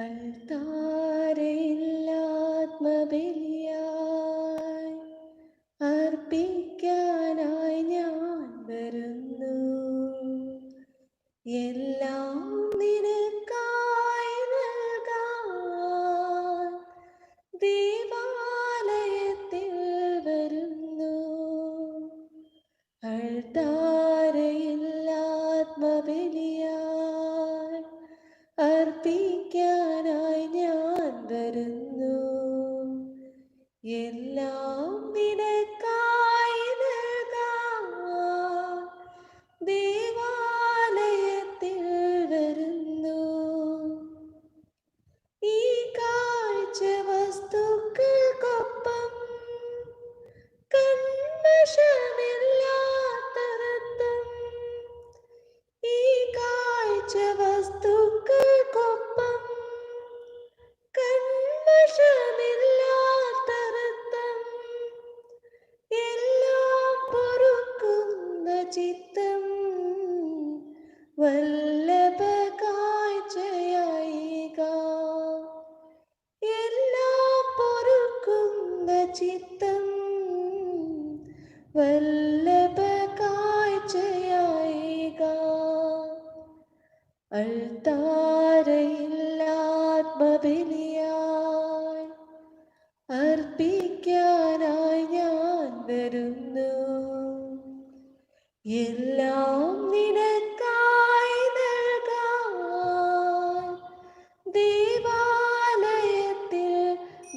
അൾത്താരയില്ലാത്മബലിയായി അർപ്പിക്കാനായി ഞാൻ വരുന്നു. എല്ലാം നിനക്കായി നൽകാൻ ദേവാലയത്തിൽ വരുന്നു. അൾത്താരയില്ലാത്മബലിയായി അർപ്പിക്കാനായി ഞാൻ വരുന്നു. എല്ലാം നിനക്കായി നൽകാൻ ദേവാലയത്തിൽ വരുന്നു. ഈ കാഴ്ച വസ്തുക്കൾക്കൊപ്പം കന്മഷമില്ലാത്തരത്തും, ഈ കാഴ്ച വസ്തുക്കൾക്കൊപ്പം കന്മഷമില്ലാത്തരത്തും, എല്ലാം പൊറുക്കുന്ന ചിത്തം വല്ലഭ കാഴ്ചയായിക. എല്ലാം പൊറുക്കുന്ന ചിത്തം വല്ലഭ കാഴ്ചയായിക. അൾത്താരയില്ലാത്മബലിയായി അർപ്പിക്കാനായി ഞാൻ വരുന്നു. എല്ലാം നിനക്കായി നൽകാൻ ദേവാലയത്തിൽ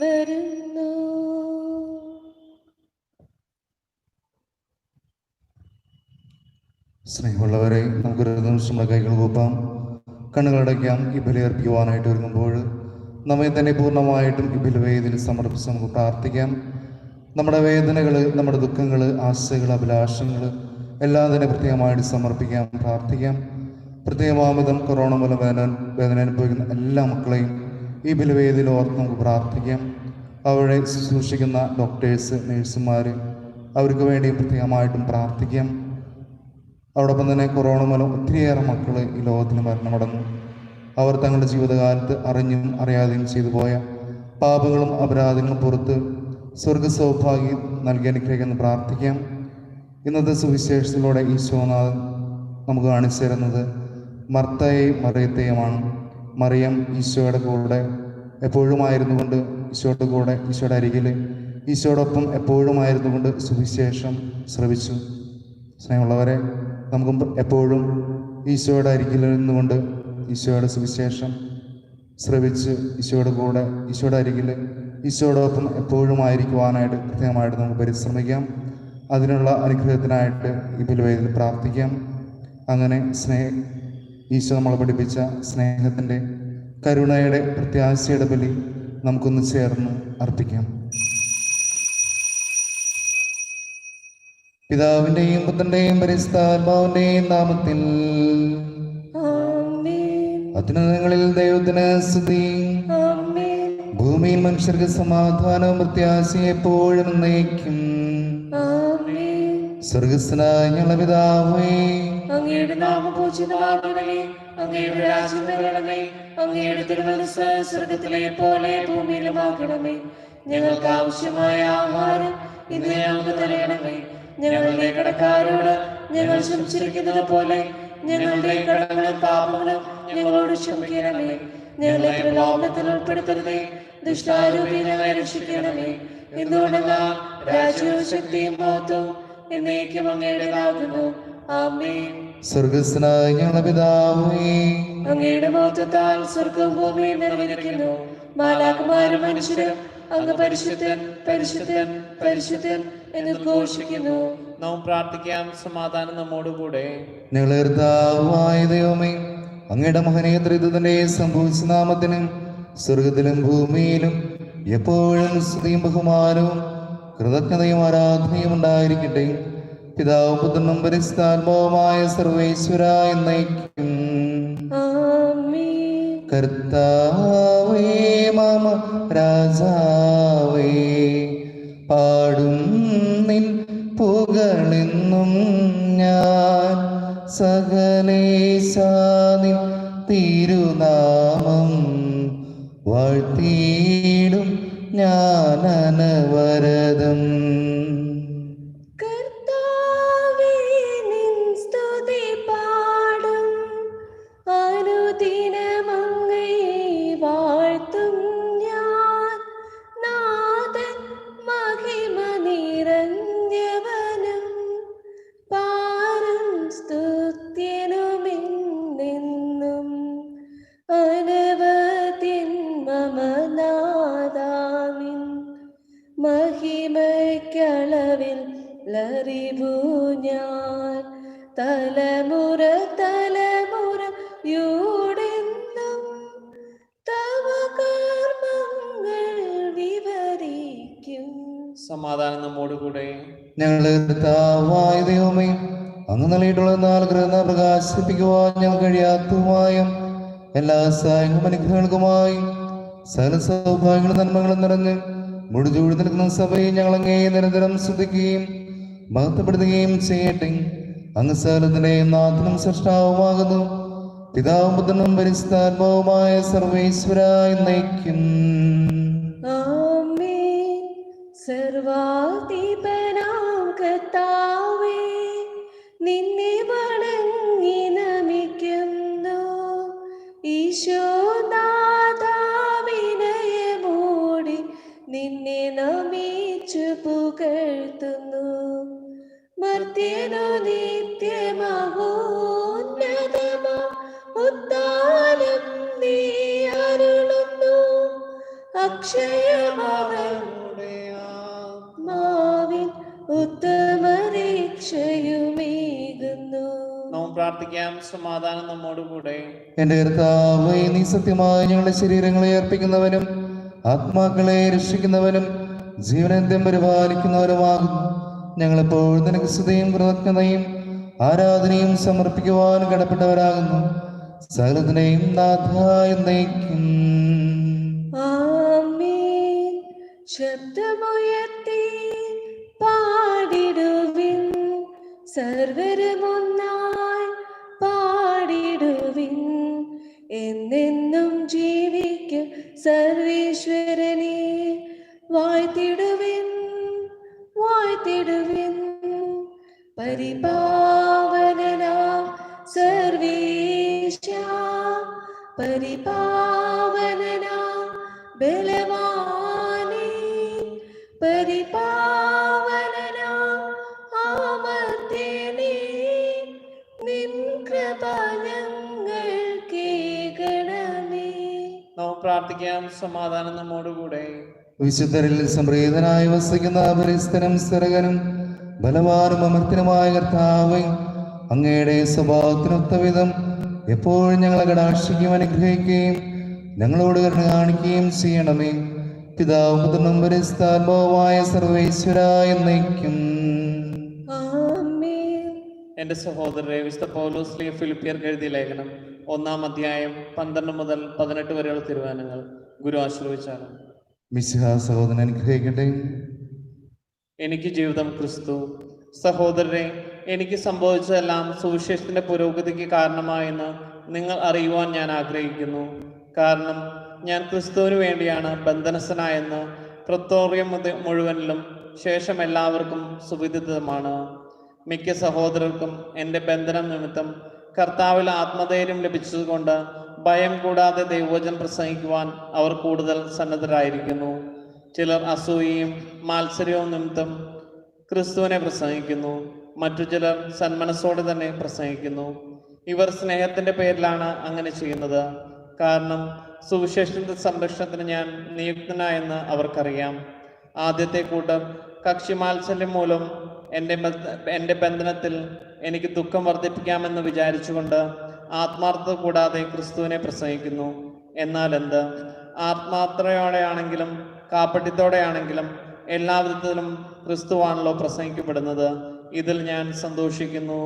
വരുന്നു. സ്നേഹമുള്ളവരെ, നമുക്കൊരു നിമിഷം നമ്മുടെ കൈകൾ കൂപ്പാം, കണ്ണുകളടയ്ക്കാം. ഈ ബലി അർപ്പിക്കുവാനായിട്ട് ഒരുങ്ങുമ്പോൾ നമ്മെ തന്നെ പൂർണ്ണമായിട്ടും ഈ ബലിവേദിയിൽ സമർപ്പിച്ച് നമുക്ക് പ്രാർത്ഥിക്കാം. നമ്മുടെ വേദനകൾ, നമ്മുടെ ദുഃഖങ്ങൾ, ആശകൾ, അഭിലാഷങ്ങൾ എല്ലാം തന്നെ പ്രത്യേകമായിട്ട് സമർപ്പിക്കാം, പ്രാർത്ഥിക്കാം. പ്രത്യേകമാവിധം കൊറോണ മൂലം വേദന അനുഭവിക്കുന്ന എല്ലാ മക്കളെയും ഈ ബലിവേദിയിൽ ഓർത്ത് നമുക്ക് പ്രാർത്ഥിക്കാം. അവരെ ശുശ്രൂഷിക്കുന്ന ഡോക്ടേഴ്സ്, നേഴ്സുമാർ, അവർക്ക് വേണ്ടിയും പ്രത്യേകമായിട്ടും പ്രാർത്ഥിക്കാം. അതോടൊപ്പം തന്നെ കൊറോണ മൂലം ഒത്തിരിയേറെ മക്കൾ ഈ ലോകത്തിൽ മരണമടഞ്ഞു. അവർ തങ്ങളുടെ ജീവിതകാലത്ത് അറിഞ്ഞും അറിയാതെയും ചെയ്തു പോയ പാപങ്ങളും അപരാധങ്ങളും പുറത്ത് സ്വർഗ സൗഭാഗ്യം നൽകി അനുഗ്രഹിക്കുന്ന പ്രാർത്ഥിക്കാം. ഇന്നത്തെ സുവിശേഷത്തിലൂടെ ഈശോനാഥൻ നമുക്ക് കാണിച്ചു തരുന്നത് മർത്തയെയും മറിയത്തെയുമാണ്. മറിയം ഈശോയുടെ കൂടെ എപ്പോഴുമായിരുന്നു കൊണ്ട്, ഈശോയുടെ കൂടെ, ഈശോയുടെ അരികിൽ, ഈശോയോടൊപ്പം എപ്പോഴുമായിരുന്നു കൊണ്ട് സുവിശേഷം ശ്രവിച്ചു. സ്നേഹമുള്ളവരെ, നമുക്കും എപ്പോഴും ഈശോയുടെ അരികിൽ നിന്നുകൊണ്ട് ഈശോയുടെ സുവിശേഷം ശ്രവിച്ച് ഈശോയുടെ കൂടെ, ഈശോയുടെ അരികിൽ, ഈശോയോടൊപ്പം എപ്പോഴുമായിരിക്കുവാനായിട്ട് കൃത്യമായിട്ട് നമുക്ക് പരിശ്രമിക്കാം. അതിനുള്ള അനുഗ്രഹത്തിനായിട്ട് ഈ ബലിവേദിയിൽ പ്രാർത്ഥിക്കാം. അങ്ങനെ ഈശോ നമ്മളെ പഠിപ്പിച്ച സ്നേഹത്തിൻ്റെ, കരുണയുടെ, പ്രത്യാശയുടെ ബലി നമുക്കൊന്ന് ചേർന്ന് അർപ്പിക്കാം. പിതാവിൻ്റെയും പുത്രൻ്റെയും പരിശുദ്ധാത്മാവിൻ്റെയും നാമത്തിൽ. അത്യുന്നതങ്ങളിൽ ദൈവത്തിന് സ്തുതി. ഭൂമിയിൽ മനുഷ്യർക്ക് സമാധാനവും പ്രത്യാശയും എപ്പോഴും നയിക്കും. സ്വർഗസ്ഥനായ ഞങ്ങളുടെ പിതാവേ, അങ്ങയുടെ നാമം പൂജിതമാകണമേ, അങ്ങയുടെ രാജ്യം വരണമേ, അങ്ങയുടെ തിരുമനസ്സ് സ്വർഗത്തിലെ പോലെ ഭൂമിയിലുമാകണമേ. ഞങ്ങൾക്ക് ആവശ്യമായ ആഹാരം ഇന്ന് ഞങ്ങൾക്ക് തരണമേ. ഞങ്ങളുടെ കടക്കാരോട് ഞങ്ങൾ ക്ഷമിച്ചിരിക്കുന്നത് പോലെ ഞങ്ങളുടെ കടങ്ങളും പാപങ്ങളും ഞങ്ങളോട് ക്ഷമിക്കണമേ. ഞങ്ങളെ പ്രലോഭനത്തിൽ ഉൾപ്പെടുത്തരുതേ, ദുഷ്ടാരൂപിയിൽ ഞങ്ങളെ രക്ഷിക്കണമേ. എന്തുകൊണ്ടെന്നാൽ രാജ്യവും ശക്തിയും മഹത്വവും എന്നേക്കും അങ്ങയുടേതാകുന്നു. ആമേൻ. സ്വർഗസ്ഥനായ ഞങ്ങളുടെ പിതാവേ, അങ്ങയുടെ മഹത്വത്താൽ സ്വർഗവും ഭൂമിയും നിറഞ്ഞിരിക്കുന്നു. മാലാഖമാരും മനുഷ്യരും അങ്ങ് പരിശുദ്ധൻ, പരിശുദ്ധൻ, പരിശുദ്ധൻ എന്ന് ഘോഷിക്കുന്നു. നാം പ്രാർത്ഥിക്കാം. സമാധാനം നമ്മോടുകൂടെ. ഞങ്ങളുടെ കർത്താവായ ദൈവമേ, അങ്ങയുടെ മഹനീയ ത്രിത്വത്തിന്റെ സംഭവിച്ച നാമത്തിന് സ്വർഗത്തിലും ഭൂമിയിലും എപ്പോഴും സ്തുതിയും ബഹുമാനവും കൃതജ്ഞതയും ആരാധനയും ഉണ്ടായിരിക്കട്ടെ. പിതാവും പുത്രനും പരിശുദ്ധാത്മാവുമായ സർവേശ്വര എന്നേക്കും. കർത്താവേ മമ രാജാവേ, പാടും നിൻ പുകളെന്നും ഞാൻ. സകലേശാ നിൻ തിരുനാമം വാഴ്ത്തിയിടും ഞാൻ അനവരതം. കർത്താവേ, നിൻ സ്തുതി പാടും, അനുദിനമങ്ങയെ വാഴ്ത്തും ഞാൻ. നാഥൻ മഹിമ നിറഞ്ഞവനും പാരം സ്തുത്യനുമെന്നെന്നും. അനവധ്യൻ മമ നാഥാവിൻ മഹിമയ്ക്കളവിൽ ലറിവു ഞാൻ. തലമുറ തലമുറയോടെന്നും തവ കർമ്മങ്ങൾ വിവരിക്കും. സമാധാനം നമ്മോടുകൂടെ. ഞങ്ങളുടെ കർത്താവായ ദൈവമേ, അങ്ങ് നൽകിയിട്ടുള്ള നാലുഗ്രഹ പ്രകാശിപ്പിക്കുവാൻ ഞങ്ങൾ കഴിയാത്തതുമായ എല്ലാ സഹായങ്ങളും അനുഗ്രഹങ്ങൾക്കുമായി സകല സൗഭാഗ്യങ്ങളും നന്മകളും നിറഞ്ഞ് മുടിചൂടി നിൽക്കുന്ന സഭയെ ഞങ്ങൾ അങ്ങേ നിരന്തരം ശ്രദ്ധിക്കുകയും മഹത്വപ്പെടുത്തുകയും ചെയ്യട്ടെ. അങ്ങ് സകലത്തിന്റെയും നാഥനും സൃഷ്ടാവുമാകുന്നു. പിതാവും പുത്രനും പരിശുദ്ധാത്മാവുമായ സർവേശ്വരായി നയിക്കും. ആമേൻ. സർവാധിപനാം കർത്താവേ, നിന്നെ വണങ്ങി നമിക്കുന്നു. ഈശോനാഥാ, വിനയമോടെ നിന്നെ നമിച്ചു പുകഴ്ത്തുന്നു. മർത്യനു നിത്യമഹോന്നതമാ ഉദ്ധാനം നീ അരുളുന്നു. അക്ഷയമവരുടെ ആത്മാവിൻ ഉത്തമരക്ഷയുമേകുന്നു. നമുക്ക് പ്രാർത്ഥിക്കാം. സമാധാനം നമ്മോടുകൂടെ. എന്റെ കർത്താവേ, നീ സത്യമായി ഞങ്ങളുടെ ശരീരങ്ങളെ അർപ്പിക്കുന്നവനും ആത്മാക്കളെ രക്ഷിക്കുന്നവനും ജീവനന്ത്യം പരിപാലിക്കുന്നവനുമാകുന്നു. ഞങ്ങളെപ്പോൾ നിനക്ക് സ്തുതിയും കൃതജ്ഞതയും ആരാധനയും സമർപ്പിക്കുവാൻ കടപ്പെട്ടവരാകുന്നു. സകലത്തിനെയും നാഥായി നയിക്കും. ആമേൻ. ശബ്ദമുയർത്തി പാടിടുവിൻ, സർവരുമൊന്നായി പാടിടുവിൻ. എന്നെന്നും ജീവിക്കും സർവേശ്വരനെ വാഴ്ത്തിടുവിൻ, വാഴ്ത്തിടുവിൻ. പരിപാവനനാം സർവേശ, പരിപാവനനാം ബലവാനേ, പരിപാവനനാം അമർത്യനേ, നിൻ കൃപ ഞങ്ങൾക്കേകണമേ. നമുക്ക് പ്രാർത്ഥിക്കാം. സമാധാനം നമ്മോടുകൂടെ. വിശുദ്ധരിൽ സംപ്രീതനായി വസിക്കുന്ന പരിസ്ഥനും സ്ഥിരകനും ബലവാനും അമർത്തിനുമായ കർത്താവേ, അങ്ങയുടെ സ്വഭാവത്തിനൊത്ത വിധം എപ്പോഴും ഞങ്ങളെ കടാക്ഷിക്കുകയും അനുഗ്രഹിക്കുകയും ഞങ്ങളോട് കരുണ കാണിക്കുകയും ചെയ്യണമേ. പിതാവും പുത്രനും പരിശുദ്ധാത്മാവുമായ സർവേശ്വരായി നയിക്കും. ആമേൻ. എന്റെ സഹോദരരെ, വിശുദ്ധ പൗലോസ് ഫിലിപ്പിയർക്ക് എഴുതിയ ലേഖനം 1-ാം അധ്യായം 12 മുതൽ 18 വരെയുള്ള തിരുവചനങ്ങൾ ഗുരു ആശ്രയിച്ചാണ്. മിശിഹ സഹോദരൻ അനുഗ്രഹിക്കട്ടെ. എനിക്ക് ജീവിതം ക്രിസ്തു. സഹോദരരെ, എനിക്ക് സംഭവിച്ചതെല്ലാം സുവിശേഷത്തിന്റെ പുരോഗതിക്ക് കാരണമായെന്ന് നിങ്ങൾ അറിയുവാൻ ഞാൻ ആഗ്രഹിക്കുന്നു. കാരണം ഞാൻ ക്രിസ്തുവിന് വേണ്ടിയാണ് ബന്ധനസ്ഥനായെന്ന് പ്രത്തോറിയം മുഴുവനിലും ശേഷം എല്ലാവർക്കും സുവിദിതമാണ്. മിക്ക സഹോദരർക്കും എൻ്റെ ബന്ധനം നിമിത്തം കർത്താവിൽ ആത്മധൈര്യം ലഭിച്ചതുകൊണ്ട് ഭയം കൂടാതെ ദൈവവചനം പ്രസംഗിക്കുവാൻ അവർ കൂടുതൽ സന്നദ്ധരായിരിക്കുന്നു. ചിലർ അസൂയയും മാത്സര്യവും നിമിത്തം ക്രിസ്തുവിനെ പ്രസംഗിക്കുന്നു. മറ്റു ചിലർ സന്മനസ്സോടെ തന്നെ പ്രസംഗിക്കുന്നു. ഇവർ സ്നേഹത്തിന്റെ പേരിലാണ് അങ്ങനെ ചെയ്യുന്നത്. കാരണം സുവിശേഷത്തിന്റെ സംരക്ഷണത്തിന് ഞാൻ നിയുക്തനായെന്ന് അവർക്കറിയാം. ആദ്യത്തെ കൂട്ടർ കക്ഷിമാത്സല്യം മൂലം എൻ്റെ ബന്ധനത്തിൽ എനിക്ക് ദുഃഖം വർദ്ധിപ്പിക്കാമെന്ന് വിചാരിച്ചുകൊണ്ട് ആത്മാർത്ഥത കൂടാതെ ക്രിസ്തുവിനെ പ്രസംഗിക്കുന്നു. എന്നാൽ എന്ത്, ആത്മാർത്ഥതയോടെയാണെങ്കിലും കാപ്പട്യത്തോടെയാണെങ്കിലും എല്ലാവിധത്തിലും ക്രിസ്തുവാണല്ലോ പ്രസംഗിക്കപ്പെടുന്നത്. ഇതിൽ ഞാൻ സന്തോഷിക്കുന്നു.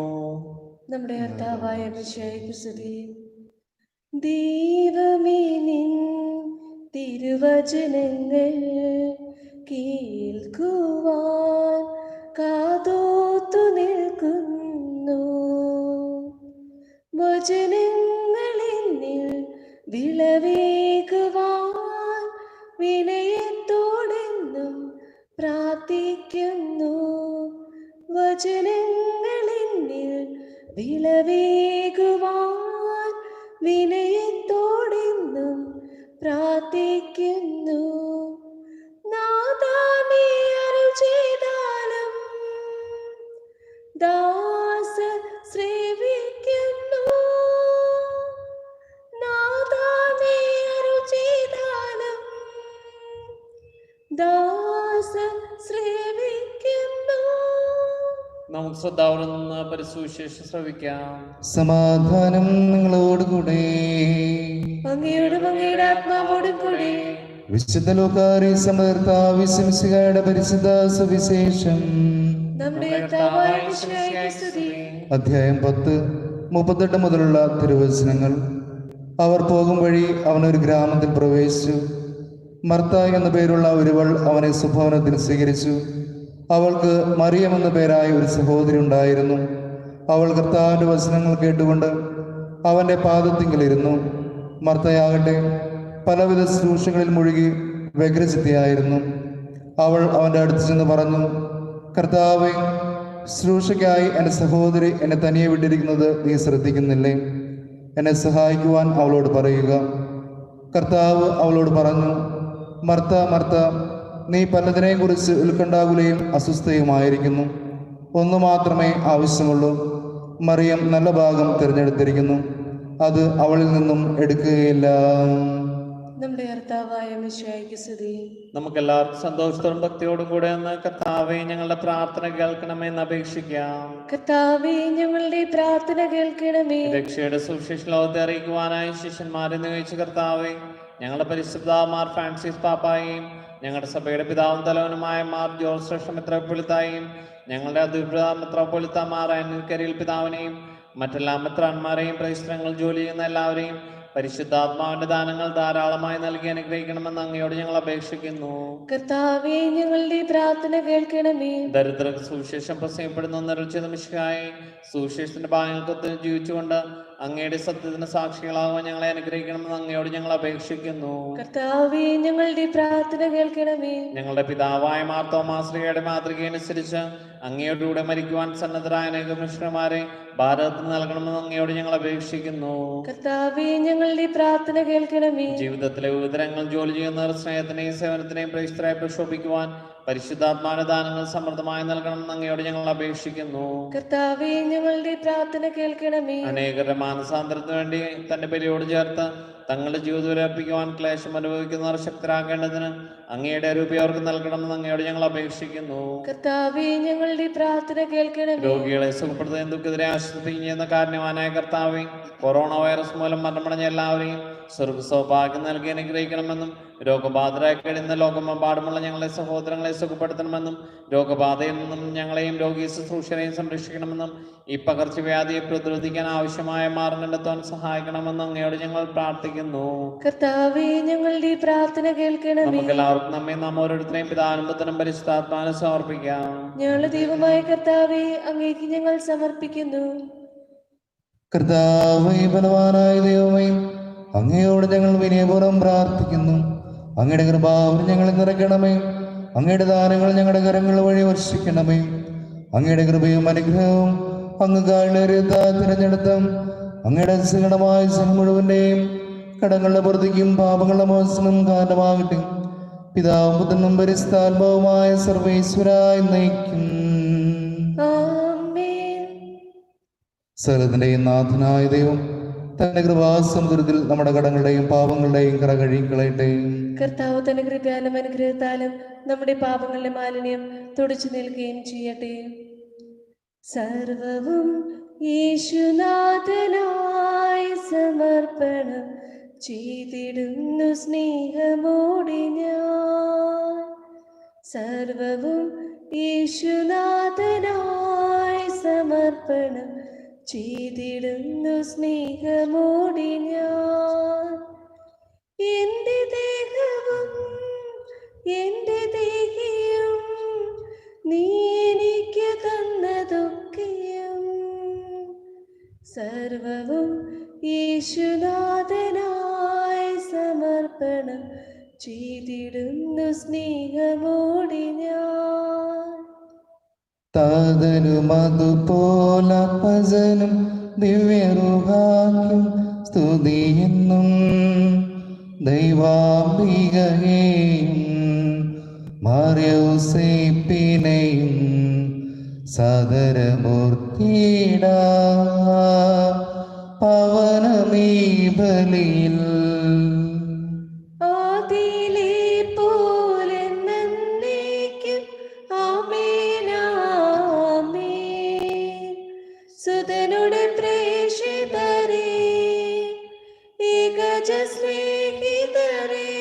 നമ്മുടെ കർത്താവായ മിശിഹായ്ക്ക് സ്തുതി. ദൈവമേ, നിൻ തിരുവചനങ്ങൾ കേൾക്കുവാൻ കാതോത്തു നിൽക്കുന്നു. വചനങ്ങളെന്നിൽ വിളവേകുവാൻ വിലവേകുവാൻ വിനയത്തോടെന്നും പ്രാർത്ഥിക്കുന്നു. നാഥാ നീ അരുൾ ചെയ്താലും ദാസ ശ്രവിക്കുന്നു. നാഥാ നീ അരുൾ ചെയ്താലും ദാസ ശ്രവിക്കുന്നു. നമുക്ക് ശ്രദ്ധാവനം നിന്ന് പരിസുവിശേഷം ശ്രവിക്കാം. സമാധാനം നിങ്ങളോടുകൂടെ. അങ്ങയോടും അങ്ങയുടെ ആത്മാവോടും കൂടെ. വിശുദ്ധ ലൂക്കാരി സമർത്താവിശംസികായുടെ പരിശുദ്ധ സുവിശേഷം നമ്മുടെ കർത്താവായ മിശിഹായ്ക്ക് സ്തുതി. അധ്യായം 10 38 മുതലുള്ള തിരുവചനങ്ങൾ. അവർ പോകും വഴി അവനൊരു ഗ്രാമത്തിൽ പ്രവേശിച്ചു. മർത്ത എന്ന പേരുള്ള ഒരുവൾ അവനെ സ്വഭവനത്തിൽ സ്വീകരിച്ചു. അവൾക്ക് മറിയം എന്ന പേരായ ഒരു സഹോദരി ഉണ്ടായിരുന്നു. അവൾ കർത്താവിൻ്റെ വചനങ്ങൾ കേട്ടുകൊണ്ട് അവൻ്റെ പാദത്തിങ്കിലിരുന്നു. മർത്തയാകട്ടെ പലവിധ ശുശ്രൂഷകളിൽ മുഴുകി വ്യഗ്രചിത്തയായിരുന്നു. അവൾ അവൻ്റെ അടുത്ത് ചെന്ന് പറഞ്ഞു, കർത്താവേ, ശുശ്രൂഷയ്ക്കായി എൻ്റെ സഹോദരി എന്നെ തനിയെ വിട്ടിരിക്കുന്നത് നീ ശ്രദ്ധിക്കുന്നില്ലേ? എന്നെ സഹായിക്കുവാൻ അവളോട് പറയുക. കർത്താവ് അവളോട് പറഞ്ഞു, മർത്ത മർത്ത, നീ പലതിനെക്കുറിച്ച് ഉത്കണ്ഠാകുലയും അസ്വസ്ഥയുമായിരിക്കുന്നു. ഒന്നു മാത്രമേ ആവശ്യമുള്ളൂ. മറിയം നല്ല ഭാഗം തിരഞ്ഞെടുത്തിരിക്കുന്നു, അത് അവളിൽ നിന്നും എടുക്കുകയില്ല. നമ്മുടെ കർത്താവായ മിശിഹായ്ക്ക് സ്തുതി. നമുക്കെല്ലാവർക്കും സന്തോഷത്തോടും ഭക്തിയോടും കൂടെ ഒന്ന് കർത്താവേ ഞങ്ങളുടെ പ്രാർത്ഥന കേൾക്കണമെന്ന് അപേക്ഷിക്കാം. കർത്താവേ, ഞങ്ങളുടെ പ്രാർത്ഥന കേൾക്കണമേ. രക്ഷയുടെ സുവിശേഷ ലോകത്തെ അറിയിക്കുവാനായി ശിഷ്യന്മാരെ നിയോഗിച്ച കർത്താവേ, ഞങ്ങളുടെ പരിശുദ്ധ മാർ ഫ്രാൻസിസ് പാപ്പായെയും ഞങ്ങളുടെ സഭയുടെ പിതാവും തലവനുമായ മാർ ജോർജ് ശ്രേഷ്ഠ മെത്രാപ്പൊലീത്തായെയും ഞങ്ങളുടെ അധികൃത മെത്രാപ്പൊലീത്ത മാർ അനിൽക്കരിയിൽ പിതാവിനെയും മറ്റെല്ലാ മെത്രാന്മാരെയും പരിസരങ്ങൾ ജോലി ചെയ്യുന്ന എല്ലാവരെയും പരിശുദ്ധാത്മാവിന്റെ ദാനങ്ങൾ ധാരാളമായി നൽകി അനുഗ്രഹിക്കണമെന്ന് അങ്ങയോട് ഞങ്ങൾ അപേക്ഷിക്കുന്നു. കർത്താവേ, ഞങ്ങളുടെ പ്രാർത്ഥന കേൾക്കണമേ. ദരിദ്രർക്ക് സുവിശേഷം പ്രസംഗപ്പെടുന്ന നിറച്ചത് മിശിഹായി സുവിശേഷത്തിന്റെ ഭാഗങ്ങൾക്കൊത്ത് ജീവിച്ചുകൊണ്ട് അങ്ങയുടെ സത്യത്തിന് സാക്ഷികളാകുവാൻ ഞങ്ങളെ അനുഗ്രഹിക്കണമെന്ന് അങ്ങയോട് ഞങ്ങൾ അപേക്ഷിക്കുന്നു. കർത്താവേ, ഞങ്ങളുടെ പ്രാർത്ഥന കേൾക്കണമേ. ഞങ്ങളുടെ പിതാവായ മാർ തോമാശ്രീയുടെ മാതൃകയനുസരിച്ച് അങ്ങയോടുകൂടെ മരിക്കുവാൻ സന്നദ്ധരായ അനേകം മിഷണറിമാരെ ഭാരതത്തിന് നൽകണമെന്ന് അങ്ങയോട് ഞങ്ങൾ അപേക്ഷിക്കുന്നു. കർത്താവേ, ഞങ്ങളുടെ പ്രാർത്ഥന കേൾക്കണമേ. ജീവിതത്തിലെ വിവിധങ്ങൾ ജോലി ചെയ്യുന്നവർ സ്നേഹത്തിനെയും സേവനത്തിനെയും പ്രേക്ഷിതരായി പ്രക്ഷോഭിക്കുവാൻ പരിശുദ്ധാത്മാവിന്റെ ദാനങ്ങൾ സമൃദ്ധമായി നൽകണമെന്ന് അങ്ങയോട് ഞങ്ങൾ അപേക്ഷിക്കുന്നു. കർത്താവേ, ഞങ്ങളുടെ പ്രാർത്ഥന കേൾക്കണമേ. അനേകരുടെ മാനസാന്തരത്തിന് വേണ്ടി തന്റെ ബലിയോട് ചേർത്ത് തങ്ങളുടെ ജീവിതം അർപ്പിക്കുവാൻ ക്ലേശം അനുഭവിക്കുന്നവർ ശക്തരാക്കേണ്ടതിന് അങ്ങയുടെ രൂപയെ അവർക്ക് നൽകണമെന്ന് അങ്ങയോട് ഞങ്ങൾ അപേക്ഷിക്കുന്നു. കർത്താവേ, ഞങ്ങളുടെ പ്രാർത്ഥന കേൾക്കണമേ. രോഗികളെ സുഖപ്പെടുത്തുകയും ദുഃഖിതരെ ആശ്വസിപ്പിക്കുകയും ചെയ്യുന്ന കാരുണ്യവാനായ കർത്താവേ, കൊറോണ വൈറസ് മൂലം മരണമടഞ്ഞ എല്ലാവരെയും സ്വർഗ സൗഭാഗ്യം നൽകി അനുഗ്രഹിക്കണമെന്നും രോഗബാധിതരായി കഴിയുന്ന ലോകമെമ്പാടുമുള്ള ഞങ്ങളെ സഹോദരങ്ങളെ സുഖപ്പെടുത്തണമെന്നും രോഗബാധയിൽ നിന്നും ഞങ്ങളെയും രോഗി ശുശ്രൂഷരെയും സംരക്ഷിക്കണമെന്നും ഈ പകർച്ചവ്യാധിയെ പ്രതിരോധിക്കാൻ ആവശ്യമായ മാർഗം കണ്ടെത്താൻ സഹായിക്കണമെന്നും അങ്ങയോട് ഞങ്ങൾ പ്രാർത്ഥിക്കുന്നു. കർത്താവേ, ഞങ്ങളുടെ പ്രാർത്ഥന കേൾക്കണമേ. നമുക്കെല്ലാവർക്കും നാം ഓരോരുത്തരെയും പിതാവിനും പുത്രനും പരിശുദ്ധാത്മാവിനും സമർപ്പിക്കാം. ഞങ്ങളുടെ ദൈവമായ കർത്താവേ, അങ്ങേക്ക് ഞങ്ങൾ സമർപ്പിക്കുന്നു. കർത്താവേ, ബലവാനായ ദൈവമേ, അങ്ങയോട് ഞങ്ങൾ വിനയപൂർവ്വം പ്രാർത്ഥിക്കുന്നു. അങ്ങയുടെ കൃപാവരം ഞങ്ങളെ നിറയ്ക്കണമേ. അങ്ങയുടെ ദാനങ്ങൾ ഞങ്ങളുടെ കരങ്ങൾ വഴി വർഷിക്കണമേ. അങ്ങയുടെ കൃപയും അനുഗ്രഹവും അങ്ങ് തിരഞ്ഞെടുത്തും അങ്ങയുടെ സകലമായ ജനം മുഴുവന്റെയും കടങ്ങളുടെ പുറത്തേക്കും പാപങ്ങളുടെ മോചനം കാരണമാകട്ടെ. പിതാവും പുത്രനും പരിശുദ്ധാത്മാവുമായ സർവേശ്വരായി നയിക്കും. ആമേൻ. സകലത്തിന്റെയും നാഥനായ ദൈവം തന്റെ കൃപാസമുദ്രത്തിൽ നമ്മുടെ കടങ്ങളുടെയും പാപങ്ങളുടെയും കറ കഴുകിക്കളയട്ടെ. കർത്താവ് തന്റെ കൃപയാലും അനുഗ്രഹത്താലും നമ്മുടെ പാപങ്ങളുടെ മാലിന്യം തുടച്ചു നിൽക്കുകയും ചെയ്യട്ടെ. സർവവും യേശുനാഥനായി സമർപ്പണം ചെയ്തിടുന്നു സ്നേഹമോടെ ഞാൻ. സർവവും യേശുനാഥനായി സമർപ്പണം ചെയ്തിടുന്നു സ്നേഹമോടെ ഞാൻ. എന്റെ ദേഹവും എന്റെ ദേഹിയും നീ എനിക്ക് തന്നതൊക്കെയും സർവവും യേശുനാഥനായി സമർപ്പണം ചെയ്തിടുന്നു സ്നേഹമോടെ ഞാൻ. താതനും അതുപോലാത്മജനും ദിവ്യറുഹാക്കും സ്തുതിയെന്നും ദൈവാംബികയെയും മാർയോസേപ്പിനെയും സദരമൂർത്തിയിട പവനമീ ബലിയിൽ സുതനുടെ പ്രേഷിതരേ ഏകജ സ്നേഹിതരേ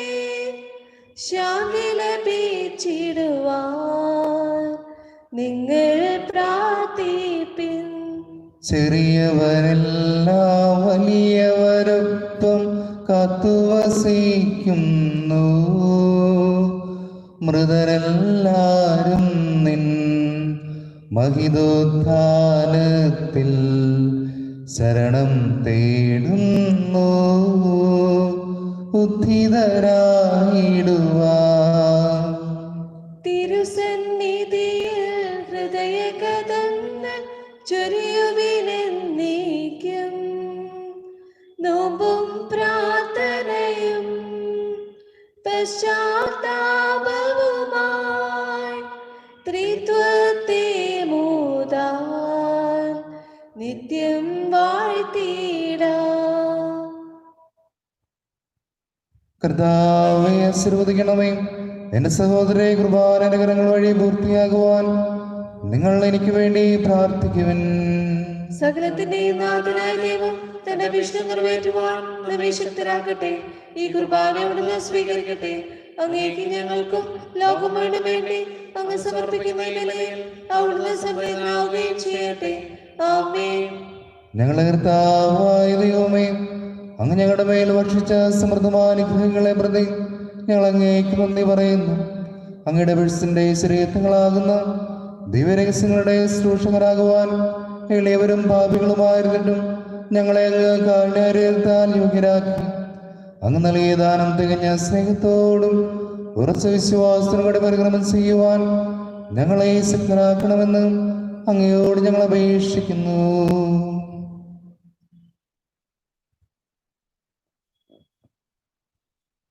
ശാന്തി ലഭിച്ചിടുവാൻ നിങ്ങൾ പ്രാർത്ഥിപ്പിൻ. ചെറിയവരെല്ലാം വലിയവരൊപ്പം കാത്തുവസിക്കുന്നു. മൃതരെല്ലാരും നിൻ മഹിതോത്ഥാനത്തിൽ ശരണം തേടുന്നു. ഉദ്ധിതരായിടുവാൻ തിരുസന്നിധിയിൽ ഹൃദയകഥങ്ങൾ ചൊരിയുവിനെന്നേക്കും. നോമ്പും പ്രാർത്ഥനയും പശ്ചാത്താപവുമായി ത്രിത്വത്തെ മൂതാൻ നിത്യം വാഴ്ത്തിടാം. കർത്താവേ ആശീർവദിക്കണമേ. എന്റെ സഹോദരരെ കൃപാനകരങ്ങൾ വഴി പൂർത്തിയാകുവാൻ നിങ്ങൾ എനിക്ക് വേണ്ടി പ്രാർത്ഥിക്കുവിൻ. സകലത്തിന്റെയും നാഥനായ ദൈവം തന്റെ അഭിഷ്ടം നിറവേറ്റുവാൻ നമ്മെ ശക്തരാക്കട്ടെ. ഈ കുർബാന അവിടുന്ന് സ്വീകരിക്കട്ടെ. അങ്ങേക്ക് ഞങ്ങൾക്കും ലോകമുഴുവനും വേണ്ടി അങ്ങ് സമർപ്പിക്കുന്ന ഈ ബലിയിൽ അവിടുന്ന് സംപ്രീതനാവുകയും ചെയ്യട്ടെ. ആമേൻ. ഞങ്ങളുടെ കർത്താവായ ദൈവമേ, അങ്ങ് ഞങ്ങളുടെ മേൽ ഭക്ഷിച്ച സമൃദ്ധമായ അനുഗ്രഹങ്ങളെ പ്രതി ഞങ്ങൾ അങ്ങേക്ക് നന്ദി പറയുന്നു. അങ്ങയുടെ വിഴ്സിന്റെ ശരീരങ്ങളാകുന്ന ദിവ്യരഹസ്യങ്ങളുടെ ശുശ്രൂഷകരാകുവാൻ എളിയവരും പാപികളുമായിരുന്നിട്ടും ഞങ്ങളെ അങ്ങ് കാരുണ്യത്താൽ യോഗ്യരാക്കി. അങ്ങ് നൽകിയ ദാനം തികഞ്ഞ സ്നേഹത്തോടും ഉറച്ച വിശ്വാസത്തിനോടെ പരിക്രമം ചെയ്യുവാൻ ഞങ്ങളെ ശക്തരാക്കണമെന്ന് അങ്ങയോട് ഞങ്ങൾ അപേക്ഷിക്കുന്നു.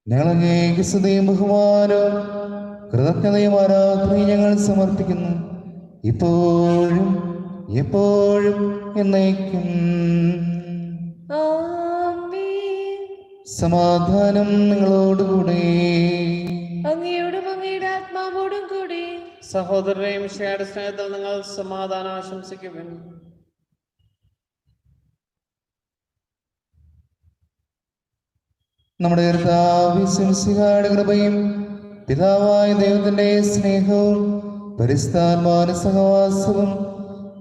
ഞങ്ങൾ അങ്ങേക്ക് സ്തുതിയും ബഹുമാനവും കൃതജ്ഞതയും ആരാധനയും ഞങ്ങൾ സമർപ്പിക്കുന്നു, ഇപ്പോഴും എപ്പോഴും എന്നേക്കും. സമാധാനം നിങ്ങളോടുകൂടെ. അങ്ങയോടും അങ്ങയുടെ ആത്മാവോടും കൂടി. സഹോദരരെയും ഷേയുടെ സ്നേഹത്തിൽ നിങ്ങൾ സമാധാനം ആശംസിക്കുവിൻ. നമ്മുടെ കർത്താവിന്റെ കൃപയും പിതാവായ ദൈവത്തിന്റെ സ്നേഹവും പരിശുദ്ധാത്മാവിന്റെ സഹവാസവും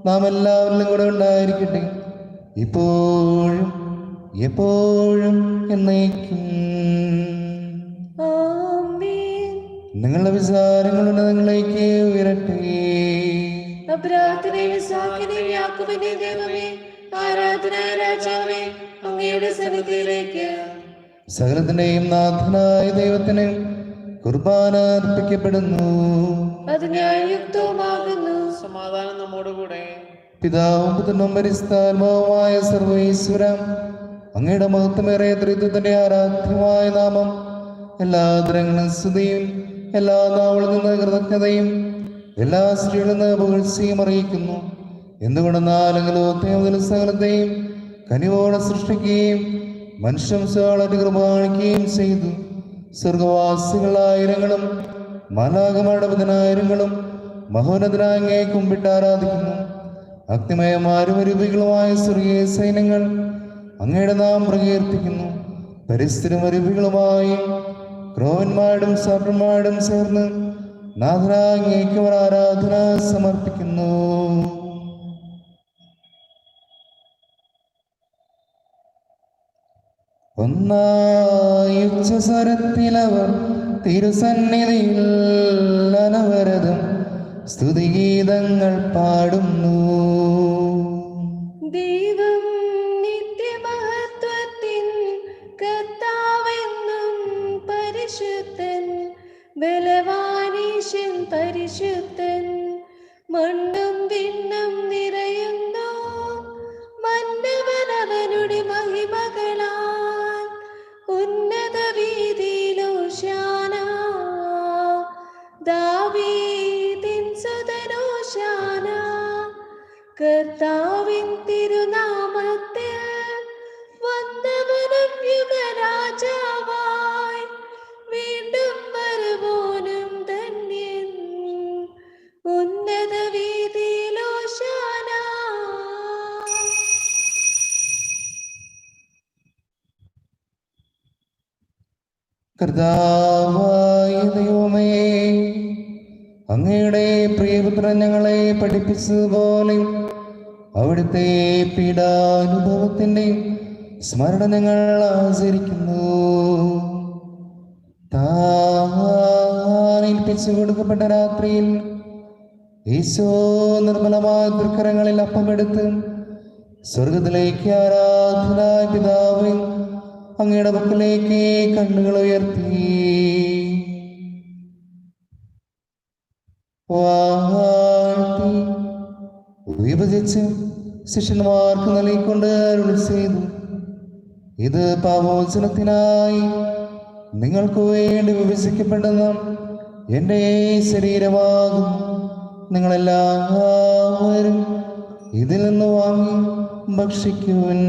നാം എല്ലാവരിലും കൂടെ ഉണ്ടായിരിക്കട്ടെ, ഇപ്പോഴും എപ്പോഴും എന്നേക്കും. നിങ്ങളുടെ വിചാരങ്ങളുടെ നിങ്ങളിലേക്ക് ഉയരട്ടെ. സകലത്തിന്റെയും നാഥനായ ദൈവത്തിന് കുർബാന അർപ്പിക്കപ്പെടുന്നു. സമാധാനം നമ്മോടുകൂടെ. പിതാവും പുത്രനും പരിശുദ്ധാത്മാവുമായ സർവ്വേശ്വര, അങ്ങയുടെ മഹത്വമേറിയ ത്രിത്വത്തിന്റെ ആരാധ്യമായ നാമം എല്ലാ ദരങ്ങളും സ്തുതിയും എല്ലാ നാവുകളിൽ നിന്ന് കൃതജ്ഞതയും എല്ലാ സ്ത്രീകളിൽ നിന്ന് പുകഴ്ചയും അറിയിക്കുന്നു. എന്തുകൊണ്ടെന്നാലെങ്കിലും സകലത്തെയും കനിവോടെ സൃഷ്ടിക്കുകയും മനുഷ്യംശാളറ്റ് കൃപാണിക്കുകയും ചെയ്തു. സ്വർഗവാസികളായിരങ്ങളും മാലാഖമാരുടെ പതിനായിരങ്ങളും മഹോന്നതനായ അങ്ങയെ കുമ്പിട്ട് ആരാധിക്കുന്നു. അഗ്നിമയമാരും അരൂപികളുമായ സ്വർഗീയ സൈന്യങ്ങൾ അങ്ങയുടെ നാം പ്രകീർത്തിക്കുന്നു. പരിസ്ഥിതിയും അരൂപികളുമായി ക്രോവന്മാരും സാപ്രന്മാരും ചേർന്ന് നാഥനായ അങ്ങേക്ക് അവർ ആരാധന സമർപ്പിക്കുന്നു. ഒന്നായി ഉച്ചസ്വരത്തിലവർ തിരുസന്നിധിയിൽ അനവരതം സ്തുതിഗീതങ്ങൾ പാടുന്നു. ദൈവം നിത്യമഹത്വത്തിൻ കർത്താവെന്നും പരിശുദ്ധൻ, ബലവാനീശൻ പരിശുദ്ധൻ, മണ്ണും വിണ്ണും നിറയുന്നു മന്നവനവനുടെ മഹിമകളാൽ ഉന്നത വീതിയിലോശാന ദാവീദിൻ സുതനോശാന കർത്താവിൻ തിരുനാമത്തിൽ വന്നവനും യുഗരാജാവായി വീണ്ടും വരുവോനും ധന്യൻ ഉന്നത വീതിയിലോശാന. കർത്താവായ ദൈവമേ, അങ്ങയുടെ പ്രിയപുത്രൻ ഞങ്ങളെ പഠിപ്പിച്ചതുപോലെ അവിടുത്തെ പീഡാനുഭവത്തിൻ്റെ സ്മരണ ഞങ്ങൾ ആചരിക്കുന്നു. താൻ ഏൽപ്പിച്ചു കൊടുക്കപ്പെട്ട രാത്രിയിൽ ഈശോ നിർമ്മലമായ തൃക്കരങ്ങളിൽ അപ്പമെടുത്ത് സ്വർഗത്തിലേക്ക് ആരാധനായ പിതാവേ അങ്ങയുടെ പക്കലേക്ക് കണ്ണുകൾ ഉയർത്തി വാഴ്ത്തി വിഭജിച്ച് ശിഷ്യന്മാർക്ക് നൽകിക്കൊണ്ട് അരുളി ചെയ്തു, ഇത് പാപമോചനത്തിനായി നിങ്ങൾക്ക് വേണ്ടി വിഭജിക്കപ്പെടുന്ന എൻ്റെ ശരീരമാകും. നിങ്ങളെല്ലാവരും ഇതിൽ നിന്ന് വാങ്ങി ഭക്ഷിക്കുവൻ.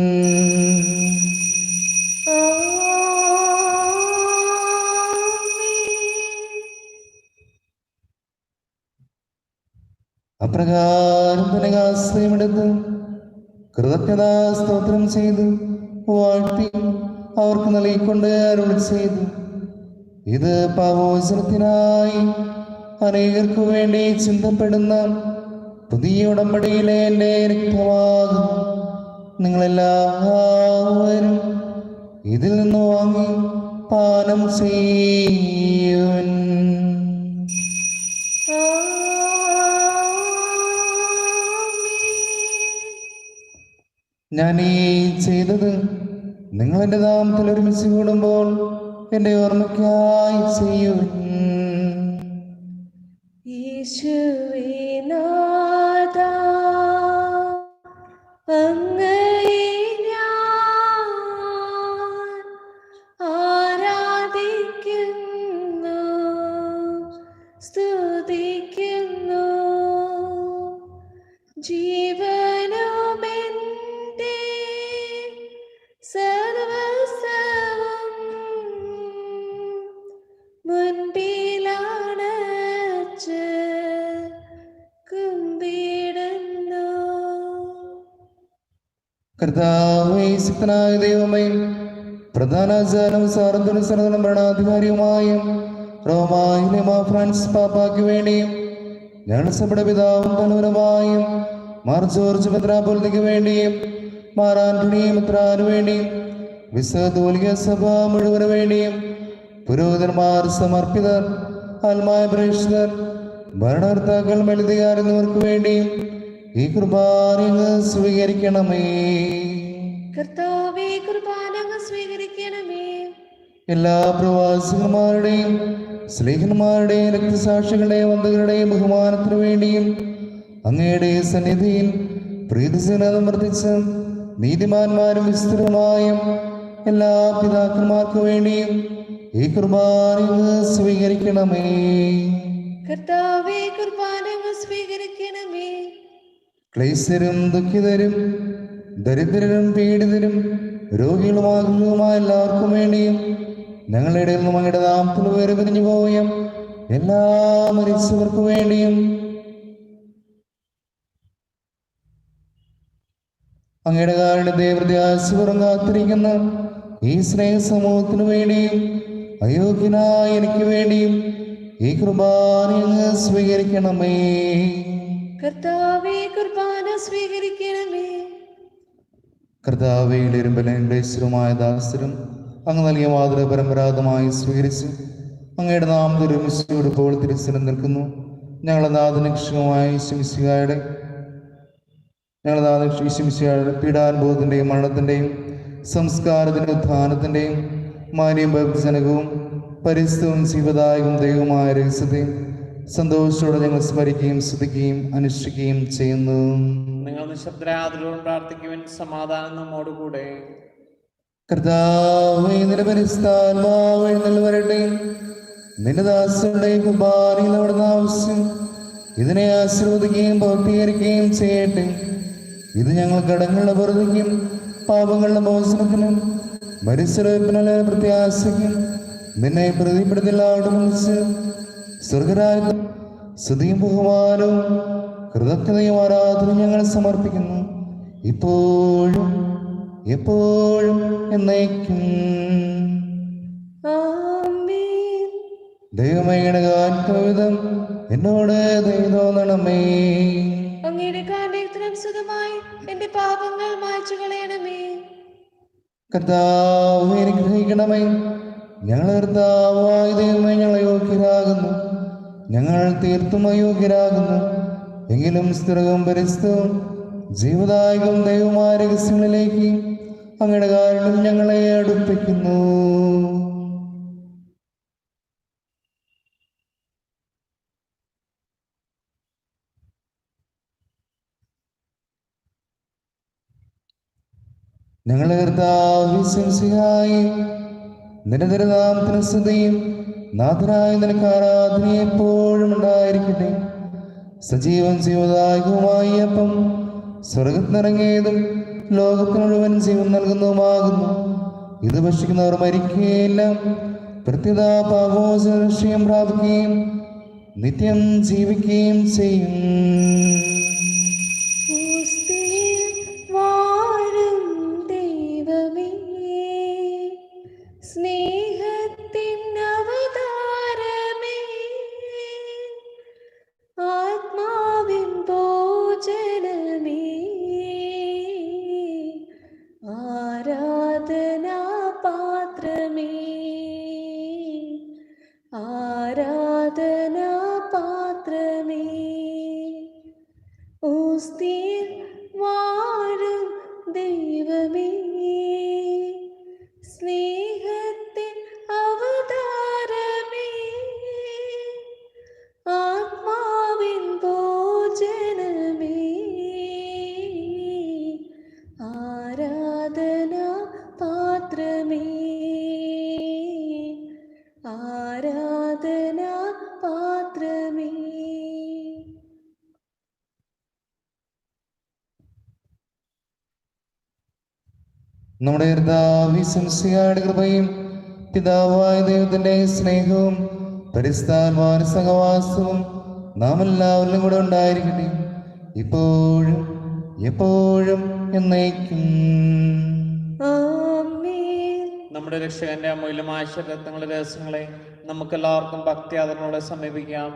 അപ്രകാരം പുനകാശ്രയമെടുത്ത് കൃതജ്ഞതാ സ്തോത്രം ചെയ്ത് വാഴ്ത്തി അവർക്ക് നൽകിക്കൊണ്ട് അരുളി ചെയ്തു, ഇത് പാപമോചനത്തിനായി അനേകർക്കു വേണ്ടി ചിന്തപ്പെടുന്ന പുതിയ ഉടമ്പടിയിലെ എൻ്റെ രക്തമാകും. നിങ്ങളെല്ലാവരും ഇതിൽ നിന്ന് വാങ്ങി പാനം ചെയ്യുവൻ. ഞാൻ ഈ ചെയ്തത് നിങ്ങൾ എൻ്റെ നാമത്തിൽ ഒരുമിച്ച് കൂടുമ്പോൾ എൻ്റെ ഓർമ്മയ്ക്കായി ചെയ്യുവൻ. യേശുവേ നാഥാ, അങ്ങയെ ഞാൻ ആരാധിക്കുന്നു, സ്തുതിക്കുന്നു. ജീവനുമെൻ്റെ സർവസ്വവും മുൻപിലാണച്ച് കുമ്പിടുന്നു. കർത്താവേ, ശക്തനായ ദൈവമേ, പ്രധാനാചാരം സാർവത്രിക ഭരണാധികാരിയുമായും റോമായിലെ മാർ ഫ്രാൻസിസ് പാപ്പായ്ക്ക് വേണ്ടിയും ഞങ്ങളുടെ സഭയുടെ പിതാവും തലവനുമായും മാർ ജോർജ് മെത്രാപ്പൊലീത്തയ്ക്ക് വേണ്ടിയും മാർ ആന്റണി മെത്രാന് വേണ്ടിയും വിശുദ്ധ കത്തോലിക്ക സഭ മുഴുവന് വേണ്ടിയും പുരോഹിതന്മാർ, സമർപ്പിതർ, ആത്മായ പ്രേക്ഷിതർ, ഭരണകർത്താക്കൾ, മെഴുതികാർ എന്നിവർക്ക് വേണ്ടിയും ഈ കുർബാന അങ്ങ് സ്വീകരിക്കണമേ. കർത്താവേ, കുർബാന അങ്ങ് സ്വീകരിക്കണമേ. എല്ലാ പ്രവാസികന്മാരുടെയും സ്നേഹിതന്മാരുടെയും രക്തസാക്ഷികളുടെയും വന്ധകരുടെയും ബഹുമാനത്തിനു വേണ്ടിയും അങ്ങയുടെ സന്നിധിയിൽ പ്രീതിസനം വർദ്ധിച്ച് നീതിമാന്മാരും വിസ്തൃതമായും എല്ലാ പിതാക്കന്മാർക്കു വേണ്ടിയും ഈ കുർബാന അങ്ങ് സ്വീകരിക്കണമേ. കർത്താവേ, കുർബാന അങ്ങ് സ്വീകരിക്കണമേ. ക്ലേശരും ദുഃഖിതരും ദരിദ്രരും പീഡിതരും രോഗികളുമാകുന്നതുമായ എല്ലാവർക്കും വേണ്ടിയും ഞങ്ങളുടെ ഇടയിൽ നിന്നും അങ്ങയുടെ നാമത്തിൽ വേർപിരിഞ്ഞു പോയ എല്ലാ മരിച്ചവർക്ക് വേണ്ടിയും അങ്ങയുടെ കാരുണ്യത്തെ പ്രത്യാശപൂർവ്വം കാത്തിരിക്കുന്ന ഈ സ്നേഹ സമൂഹത്തിനു വേണ്ടിയും അയോഗ്യനായ എനിക്ക് വേണ്ടിയും ഈ കുർബാന അങ്ങ് സ്വീകരിക്കണമേ. കർത്താവേ, കുർബാന സ്വീകരിക്കണമേ. കർത്താവയുടെ ബലഹീനമായ ദാസരും അങ്ങ് നൽകിയ മാതൃ പരമ്പരാഗതമായി സ്വീകരിച്ച് അങ്ങയുടെ നാമത്തിൽ ഒരുമിച്ചോട് ഇപ്പോൾ തിരിച്ചനം നിൽക്കുന്നു. ഞങ്ങളുടെ നാഥനിക്ഷമായ ഈശ്വമിശിഹായുടെ പീഡാനുഭവത്തിൻ്റെയും മരണത്തിൻ്റെയും സംസ്കാരത്തിൻ്റെ ഉത്ഥാനത്തിൻ്റെയും മാന്യം ഭക്തജനകവും പരിസ്ഥവും ജീവദായകവും ദൈവമായ രഹസ്യത്തെയും സന്തോഷത്തോടെ ഞങ്ങൾ സ്മരിക്കുകയും സ്തുതിക്കുകയും അനുഷ്ഠിക്കുകയും ചെയ്യുന്നു. നിങ്ങൾ നിശബ്ദരാദരവും പ്രാർത്ഥിക്കുവാൻ സമാധാനം നമ്മോടുകൂടെ. കർത്താവേ, നിന്റെ പരിശുദ്ധാത്മാവ് എഴുന്നള്ളി വരട്ടെ. നിന്റെ ദാസരുടെ കുർബാനയിൽ അവിടുന്ന് ആവശ്യം ഇതിനെ ആശീർവദിക്കുകയും പൂർത്തീകരിക്കുകയും ചെയ്യട്ടെ. ഇത് ഞങ്ങൾ കടങ്ങളുടെ പൊറുതിക്കും പാപങ്ങളുടെ മോചനത്തിനും മരിച്ചെടുപ്പിനുള്ള പ്രത്യാശയ്ക്കും നിന്നെ പ്രതിപ്പെടുത്തലോട് വിളിച്ച് സ്വർഗരായ സ്തുതിയും ബഹുമാനവും കൃതജ്ഞതയും ആരാധനയും ഞങ്ങൾ സമർപ്പിക്കുന്നു, ഇപ്പോഴും എപ്പോഴും എന്നേക്കും. ദൈവമയുടെ ആത്മവിധം എന്നോട് ദയ തോന്നണമേ. അങ്ങയുടെ കാരണത്തിനനുസൃതമായി എന്റെ പാപങ്ങൾ മായ്ച്ചു കളയണമേ. കർത്താവേ, അനുഗ്രഹിക്കണമേ. ഞങ്ങളെ കർത്താവായ ദൈവമേ, ഞങ്ങൾ അയോഗ്യരാകുന്നു, ഞങ്ങൾ തീർത്തും അയോഗ്യരാകുന്നു. എങ്കിലും സ്ഥിരവും പരിസ്ഥവും ജീവദായകവും ദൈവമായ രഹസ്യങ്ങളിലേക്ക് അങ്ങയുടെ കാരണം ഞങ്ങളെ അടുപ്പിക്കുന്നു. ഞങ്ങളുടെ കർത്താവിശ്വസിയായി നിന്റെ തിരുനാമത്തിന് സ്തുതിയും നാഥനായ നിനക്ക് ആരാധന എപ്പോഴും ഉണ്ടായിരിക്കട്ടെ. സജീവൻ ജീവദായകവുമായി അപ്പം സ്വർഗത്തിനിറങ്ങിയതും ലോകത്തിന് മുഴുവൻ ജീവൻ നൽകുന്നതുമാകുന്നു. ഇത് ഭക്ഷിക്കുന്നവർ മരിക്കുകയില്ല, പ്രത്യുത പാപമോചനം പ്രാപിക്കുകയും നിത്യം ജീവിക്കുകയും ചെയ്യും. സ്നേഹത്തിൻ അവതാരമേ, ആത്മാവിൻ ഭോജനമേ, ആരാധനാ പാത്രമേ, ആരാധനാ പാത്രമേ, ഓസ്തിയിൽ വാഴും ദൈവമേ, സ്നേഹത്തിൻ അവതാരമേ, ആത്മാവിൻ ഭോജനമേ, ആരാധനാ പാത്രമേ, ആരാധനാ പാത്രമേ. നമ്മുടെ കർത്താവിശ്വസിയായുടെ കൃപയും പിതാവായ ദൈവത്തിന്റെ സ്നേഹവും പരിശുദ്ധാത്മാവിന്റെ സഹവാസവും നാം എല്ലാവരിലും കൂടെ ഉണ്ടായിരിക്കട്ടെ, ഇപ്പോഴും എപ്പോഴും എന്നേക്കും. നമ്മുടെ രക്ഷകന്റെ അമൂല്യമായ ശരീരങ്ങളുടെ രഹസ്യങ്ങളെ നമുക്കെല്ലാവർക്കും ഭക്തി ആദരവോടെ സമീപിക്കാം.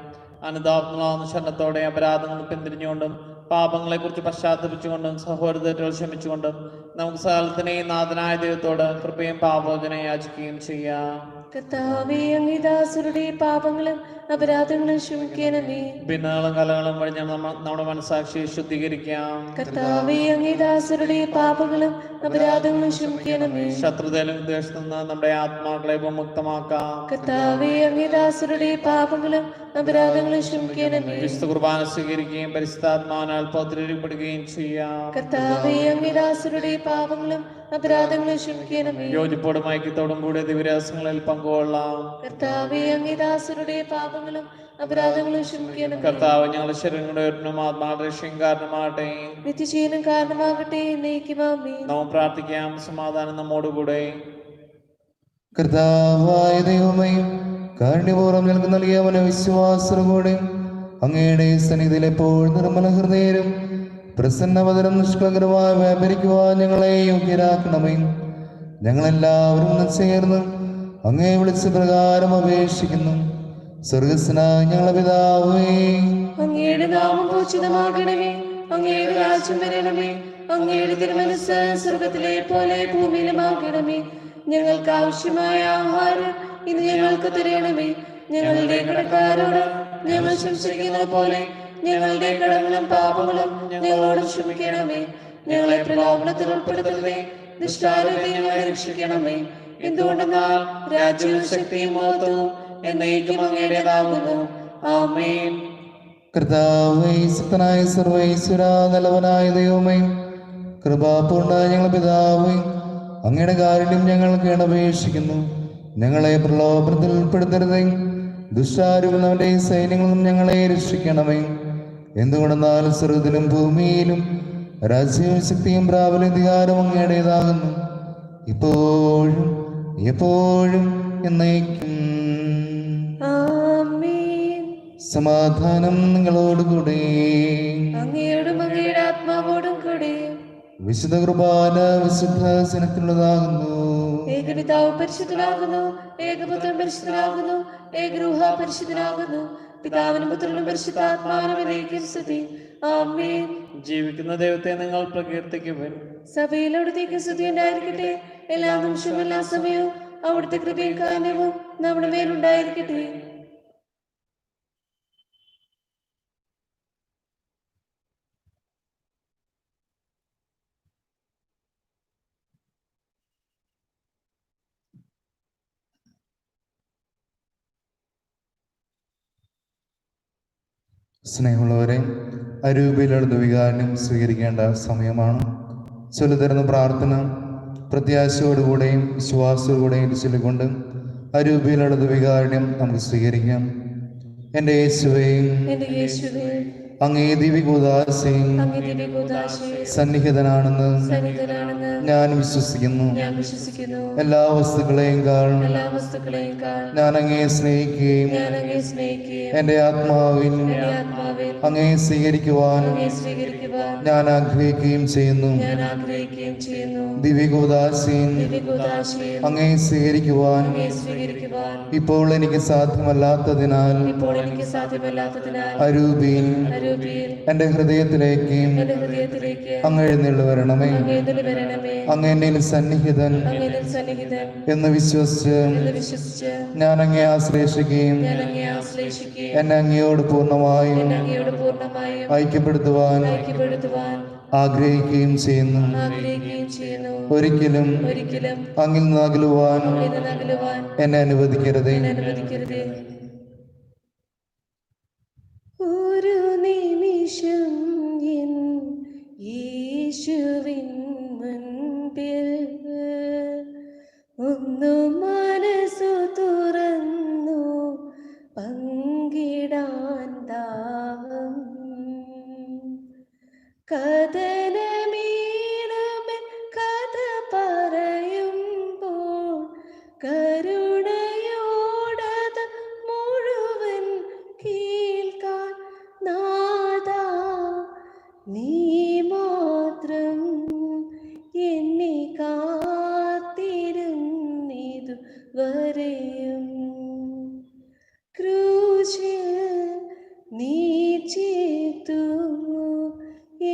അനുതാപങ്ങളാവുന്ന ശരണത്തോടെ അപരാധങ്ങൾ പിന്തിരിഞ്ഞുകൊണ്ടും പാപങ്ങളെ കുറിച്ച് പശ്ചാത്തപിച്ചുകൊണ്ടും സഹോദരത്തിൽ ക്ഷമിച്ചുകൊണ്ടും നമുക്ക് സകലത്തിനെയും നാഥനായ ദൈവത്തോട് കൃപയും പാപോചനം യാചിക്കുകയും ചെയ്യാം. കർത്താവേ, അങ്ങേ ദാസരുടെ പാപങ്ങളും അപരാധങ്ങളും ക്ഷമിക്കണമേ. ഭിന്നങ്ങളും കലകളും വഴി നമ്മുടെ മനസാക്ഷിയെ ശുദ്ധീകരിക്കാം. കർത്താവേ, അങ്ങേ ദാസരുടെ പാപങ്ങളും അപരാധങ്ങളും ക്ഷമിക്കണമേ. ശത്രുതയിലും വിദ്വേഷത്തിൽ നിന്ന് നമ്മുടെ ആത്മാക്കളെ വിമുക്തമാക്കാം. കർത്താവേ, അങ്ങേ ദാസരുടെ പാപങ്ങളും അപരാധങ്ങളും ക്ഷമിക്കണമേ. വിശുദ്ധ കുർബാന സ്വീകരിക്കുകയും പരിശുദ്ധാത്മാവിനാൽ പൗത്രീകരിക്കപ്പെടുകയും ചെയ്യാം. കർത്താവേ, അങ്ങേ ദാസരുടെ പാപങ്ങളും അപരാധങ്ങളും ക്ഷമിക്കണമേ. യോജിപ്പോടും ഐക്യത്തോടും കൂടി ദിവ്യരഹസ്യങ്ങളിൽ പങ്കുകൊള്ളാം. കർത്താവേ, അങ്ങേ ദാസരുടെ പാപങ്ങളും അപരാധങ്ങളും ക്ഷമിക്കണമേ. കർത്താവ് ഞങ്ങളുടെ ശരീരങ്ങളുടെ ഉയർന്നും ആത്മാവിന്റെ രക്ഷയും കാരണമാകട്ടെ, നിത്യജീവനും കാരണമാകട്ടെ, എന്നേക്കും ആമേൻ. നാം പ്രാർത്ഥിക്കാം. സമാധാനം നമ്മോടുകൂടെ. കർത്താവായ ദൈവമേ, കാരുണ്യപൂർവ്വം ഞങ്ങൾക്ക് നൽകിയ മനോവിശ്വാസത്തോടെ അങ്ങയുടെ സന്നിധിയിൽ എപ്പോഴും നിർമ്മല ഹൃദയരും പ്രസന്നവതരം നിഷ്കളങ്കരമായി വ്യാപരിക്കുവാൻ ഞങ്ങളെ യോഗ്യരാക്കണമേ. ഞങ്ങളെല്ലാവരും ഒന്ന് ചേർന്ന് അങ്ങയെ വിളിച്ച പ്രകാരം അപേക്ഷിക്കുന്നു. സ്വർഗസ്നായ ഞങ്ങളുടെ പിതാവേ, അങ്ങയുടെ നാമം പൂജിതമാകണമേ, അങ്ങയുടെ രാജ്യം വരണമേ, അങ്ങയുടെ തിരുമനസ്സ് സ്വർഗത്തിലെ പോലെ ഭൂമിയിലുമാകണമേ. ഞങ്ങൾക്ക് ആവശ്യമായ ആഹാരം ഇന്ന് ഞങ്ങൾക്ക് തരണമേ. ഞങ്ങളുടെ കടക്കാരോട് ഞങ്ങൾ ക്ഷമിച്ചിരിക്കുന്നത് പോലെ ഞങ്ങളുടെ കടങ്ങളും പാപങ്ങളും ഞങ്ങളോട് ക്ഷമിക്കണമേ. ഞങ്ങളെ പ്രലോഭനത്തിൽ ഉൾപ്പെടുത്തരുതേ, ദുഷ്ടാരൂപത്തെ ഞങ്ങളെ രക്ഷിക്കണമേ. എന്തുകൊണ്ടെന്നാൽ രാജ്യവും ശക്തിയും മഹത്വവും എന്നേക്കും അങ്ങയുടേതാകുന്നു. ആമേൻ. കർത്താവേ, ശക്തനായ സർവൈശ്വര, നല്ലവനായ ദൈവമേ, കൃപാപൂർണ്ണ ഞങ്ങളുടെ പിതാവേ, അങ്ങയുടെ കാരുണ്യം ഞങ്ങൾക്ക് അപേക്ഷിക്കുന്നു. ഞങ്ങളെ പ്രലോഭനത്തിൽ ഉൾപ്പെടുത്തരുതേ, ദുഷ്ടാരൂപങ്ങളുടെ സൈന്യങ്ങളിൽ നിന്നും ഞങ്ങളെ രക്ഷിക്കണമേ. എന്തുകൊണ്ടെന്നാൽ സ്വർഗ്ഗത്തിലും ഭൂമിയിലും രാജ്യവും ശക്തിയും പ്രാബല്യവും അധികാരവും അങ്ങയുടേതാകുന്നു, ഇപ്പോഴും എപ്പോഴും എന്നേക്കും. ആമേൻ. സമാധാനം നിങ്ങളോടുകൂടെ. അങ്ങയോടും അങ്ങയുടെ ആത്മാവോടും കൂടെ. വിശുദ്ധ കുർബാന വിശുദ്ധ ജനത്തിനുള്ളതാകുന്നു. ഏകപിതാവ് പരിശുദ്ധനാകുന്നു, ഏകപുത്രൻ പരിശുദ്ധനാകുന്നു, ഏകരൂഹ പരിശുദ്ധനാകുന്നു. പിതാവിനും പുത്രനും പരിശുദ്ധാത്മാവിനും എന്നേക്കും സ്തുതി. ആമേൻ. ജീവിക്കുന്ന ദൈവത്തെ നിങ്ങൾ പ്രകീർത്തിക്കുവിൻ. സഭയിൽ അവിടുത്തേക്ക് സ്തുതി ഉണ്ടായിരിക്കട്ടെ. എല്ലാ നിമിഷവും എല്ലാ സമയവും അവിടുത്തെ കൃപയും കാരുണ്യവും നമ്മുടെ മേലുണ്ടായിരിക്കട്ടെ. സ്നേഹമുള്ളവരെ, അരൂപിയിലെടുത്ത വികാരം സ്വീകരിക്കേണ്ട സമയമാണ്. ചൊല്ലിത്തരുന്ന പ്രാർത്ഥന പ്രത്യാശയോടുകൂടെയും വിശ്വാസത്തോടുകൂടെയും ചൊല്ലിക്കൊണ്ട് അരൂപിയിലെടുത്ത വികാരം നമുക്ക് സ്വീകരിക്കാം. എൻ്റെ യേശുവേ, എന്റെ യേശുവേ, അങ്ങേ ദിവ്യകൂദാശയിൽ അങ്ങേ ദിവ്യകൂദാശയിൽ സന്നിഹിതനാണെന്ന് സന്നിഹിതനാണെന്ന് ഞാൻ വിശ്വസിക്കുന്നു. ഞാൻ വിശ്വസിക്കുന്നു. എല്ലാ വസ്തുക്കളെയും എല്ലാ വസ്തുക്കളെയും ഞാൻ അങ്ങയെ സ്നേഹിക്കുകയും ഞാൻ അങ്ങയെ സ്നേഹിക്കുകയും എൻ്റെ ആത്മാവിൽ എന്റെ ആത്മാവിൽ അങ്ങയെ സ്വീകരിക്കുവാൻ അങ്ങയെ സ്വീകരിക്കുവാൻ ഞാൻ ആഗ്രഹിക്കുകയും ചെയ്യുന്നു. ഞാൻ ആഗ്രഹിക്കുകയും ചെയ്യുന്നു. ദിവ്യകൂദാശയിൽ ദിവ്യകൂദാശയിൽ അങ്ങയെ സ്വീകരിക്കുവാൻ അങ്ങയെ സ്വീകരിക്കുവാൻ ഇപ്പോൾ എനിക്ക് സാധ്യമല്ലാത്തതിനാൽ ഇപ്പോൾ എനിക്ക് സാധ്യമല്ലാത്തതിനാൽ അരൂപിയിൽ അരൂപിയിൽ എൻ്റെ ഹൃദയത്തിലേക്ക് എന്റെ ഹൃദയത്തിലേക്ക് അങ്ങ് എഴുന്നള്ളി വരണമേ. അങ്ങേതിൽ വരണമേ. അങ്ങ് എന്നിൽ സന്നിഹിതൻ അങ്ങേതിൽ സന്നിഹിതൻ എന്ന് വിശ്വസിച്ച് എന്ന് വിശ്വസിച്ച് ഞാൻ അങ്ങയെ ആശ്രയിക്കുകയും ഞാൻ അങ്ങയെ ആശ്രയിക്കുകയും എന്നെ അങ്ങയോട് പൂർണ്ണമായും എന്നെ അങ്ങയോട് പൂർണ്ണമായും ഐക്യപ്പെടുത്തുവാൻ ഐക്യപ്പെടുത്തുവാൻ ആഗ്രഹിക്കുകയും ചെയ്യുന്നു. ആഗ്രഹിക്കുകയും ചെയ്യുന്നു. ഒരിക്കലും ഒരിക്കലും അങ്ങിൽ നിന്ന് അകലുവാൻ ഇത് നകലുവാൻ എന്നെ അനുവദിക്കരുതേ. എന്നെ അനുവദിക്കരുതേ. ഒരു നിമിഷം എൻ യേശുവിൻ മുൻപിൽ ഒന്നു മനസ്സു തുറന്നു പങ്കിടാൻ ദാഹം. കഥനമീണമൻ കഥ പറയുമ്പോൾ കരുണയോടത് മുഴുവൻ കേൾക്കാൻ നാദാ നീ മാത്രം എന്നെ കാത്തിരുന്നിതു വരെയും. ക്രൂശിൽ നീ ചേർത്തു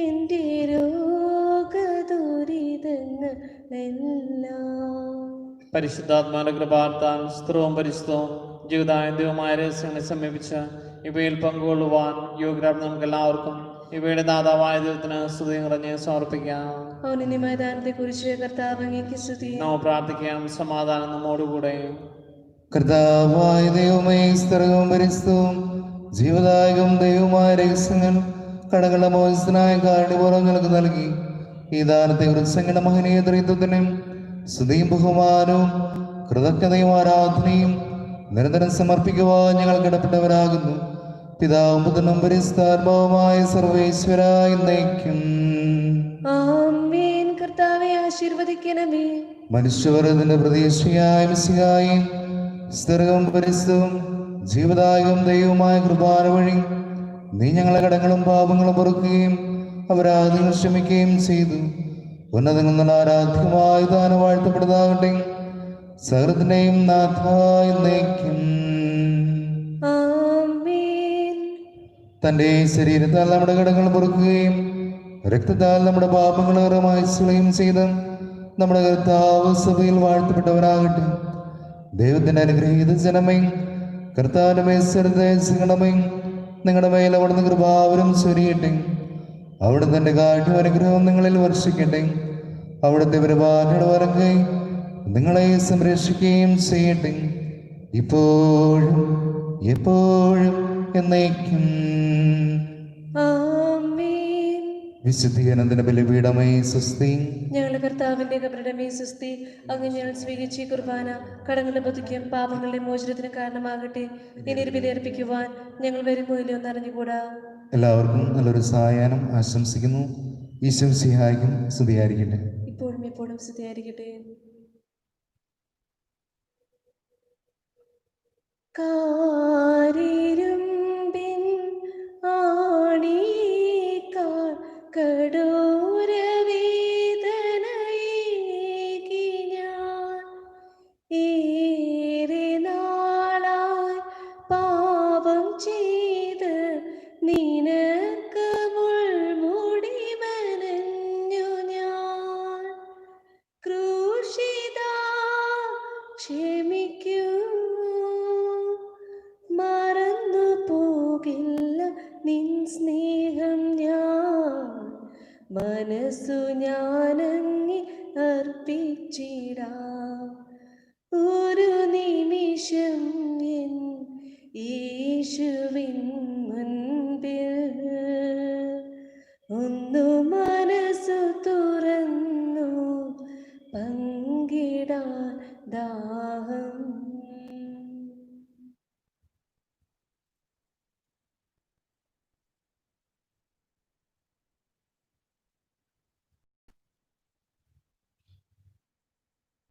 എൻ്റെ രോഗദുരിതങ്ങളെല്ലാം. പരിശുദ്ധാത്മാവിന്റെ കൃപാർത്താൽ സ്ത്രവും പരിശുദ്ധവും ജീവിതാന്ത്യവുമായ രഹസ്യങ്ങളെ സമീപിച്ച് ഇവയിൽ പങ്കുകൊള്ളുവാൻ യോഗ്യരായ നമുക്ക് എല്ലാവർക്കും ഇവയുടെ ദാതാവായ ദൈവത്തിന് സ്തുതി നിറഞ്ഞ് സമർപ്പിക്കാം. ഔന്നത്യമായ ദാനത്തെക്കുറിച്ച് കർത്താവ് അങ്ങേക്ക് സ്തുതി. നാം പ്രാർത്ഥിക്കാം. സമാധാനം നമ്മോടുകൂടെ. കർത്താവായ ദൈവമേ, സ്തർഗവും പരിശുദ്ധവും ജീവദായകം ദൈവമായ രഹസ്യങ്ങൾ കടകളുടെ മോചനായ കാരുണ്യപൂർവ്വം ഞങ്ങൾക്ക് നൽകി. ഈ ദാനത്തെ കുറിച്ച് അങ്ങയുടെ മഹനീയ ത്രിത്വത്തിനും സ്തുതിയും ബഹുമാനവും കൃതജ്ഞതയും ആരാധനയും നിരന്തരം സമർപ്പിക്കുവാൻ ഞങ്ങൾ കടപ്പെട്ടവരാകുന്നു. പിതാവും പുത്രനും പരിശുദ്ധാത്മാവുമായ സർവേശ്വരായ എന്നേക്കും. ആമേൻ. കർത്താവെ ആശീർവദിക്കണമേ. മനുഷ്യവർഗത്തിന്റെ പ്രതീക്ഷയായ മിശിഹായി സ്തർഗവും പരിശുദ്ധവും ജീവദായകം ദൈവമായ കൃപാന വഴി നീ ഞങ്ങളെ കടങ്ങളും പാപങ്ങളും പൊറുക്കുകയും അപരാധങ്ങൾ ക്ഷമിക്കുകയും ചെയ്തു. ഉന്നതങ്ങൾ നല്ല ആരാധ്യമായ ദാനം വാഴ്ത്തപ്പെടുന്നതാകട്ടെ. സകലത്തിന്റെയും നാഥായ എന്നേക്കും. ആമേൻ. തന്റെ ശരീരത്താൽ നമ്മുടെ കടങ്ങൾ പൊറുക്കുകയും രക്തത്താൽ നമ്മുടെ പാപങ്ങൾ മായ്ച്ചുകളയും ചെയ്ത് നമ്മുടെ കർത്താവ് സഭയിൽ വാഴ്ത്തപ്പെട്ടവരാകട്ടെ. ദൈവത്തിന്റെ അനുഗ്രഹീത ജനമേ, കർത്താവിന്റെ മേശരണമേ, നിങ്ങളുടെ മേൽ അവിടുന്ന് കൃപാവരം ചൊരിയട്ടെ. അവിടെ തന്റെ കാഠ്യ അനുഗ്രഹം നിങ്ങളിൽ വർഷിക്കട്ടെ. അവിടുത്തെ പരിപാലനയുടെ വരങ്ങை നിങ്ങളെ സംരക്ഷിക്കുകയും ചെയ്യട്ടെ, ഇപ്പോഴും എപ്പോഴും എന്നേക്കും. ആമേൻ. വിശുദ്ധീകരണത്തിന്റെ ബലിപീഠമേ സ്വസ്തി. ഞങ്ങളുടെ കർത്താവിന്റെ കബറിടമേ സ്വസ്തി. അങ്ങ് ഞങ്ങൾ സ്വീകരിച്ച ഈ കുർബാന കടങ്ങളുടെ ബുദ്ധിക്കും പാപങ്ങളുടെ മോചനത്തിനും കാരണമാകട്ടെ. ഇനി ഒരു ബലിയർപ്പിക്കുവാൻ ഞങ്ങൾ വരുമോ ഇല്ലയോ എന്നറിഞ്ഞുകൂടാ. എല്ലാവർക്കും നല്ലൊരു സായാഹ്നം ആശംസിക്കുന്നു. ഈശോ മിശിഹായ്ക്കും സ്തുതിയായിരിക്കട്ടെ. ഇപ്പോഴും എപ്പോഴും സ്തുതിയായിരിക്കട്ടെ. കാരിരുമ്പിൻ ആണിയേക്കാൾ കഠോരവേദനയേകി ഞാൻ ഏറെ നാളായി പാപം ചെയ്ത് നിനക്ക് മുൾമുടി മെനഞ്ഞു ഞാൻ. ക്രൂശിതാ ക്ഷമിക്കൂ, മറന്നു പോകില്ല നിൻ സ്നേഹം ഞാൻ. മനസ്സു ഞാനങ്ങി അർപ്പിച്ചിടാം ഒരു നിമിഷം എൻ യേശുവിൻ മുൻപിൽ. ഒന്നു മനസ്സു തുറന്നു പങ്കിടാൻ ദാഹം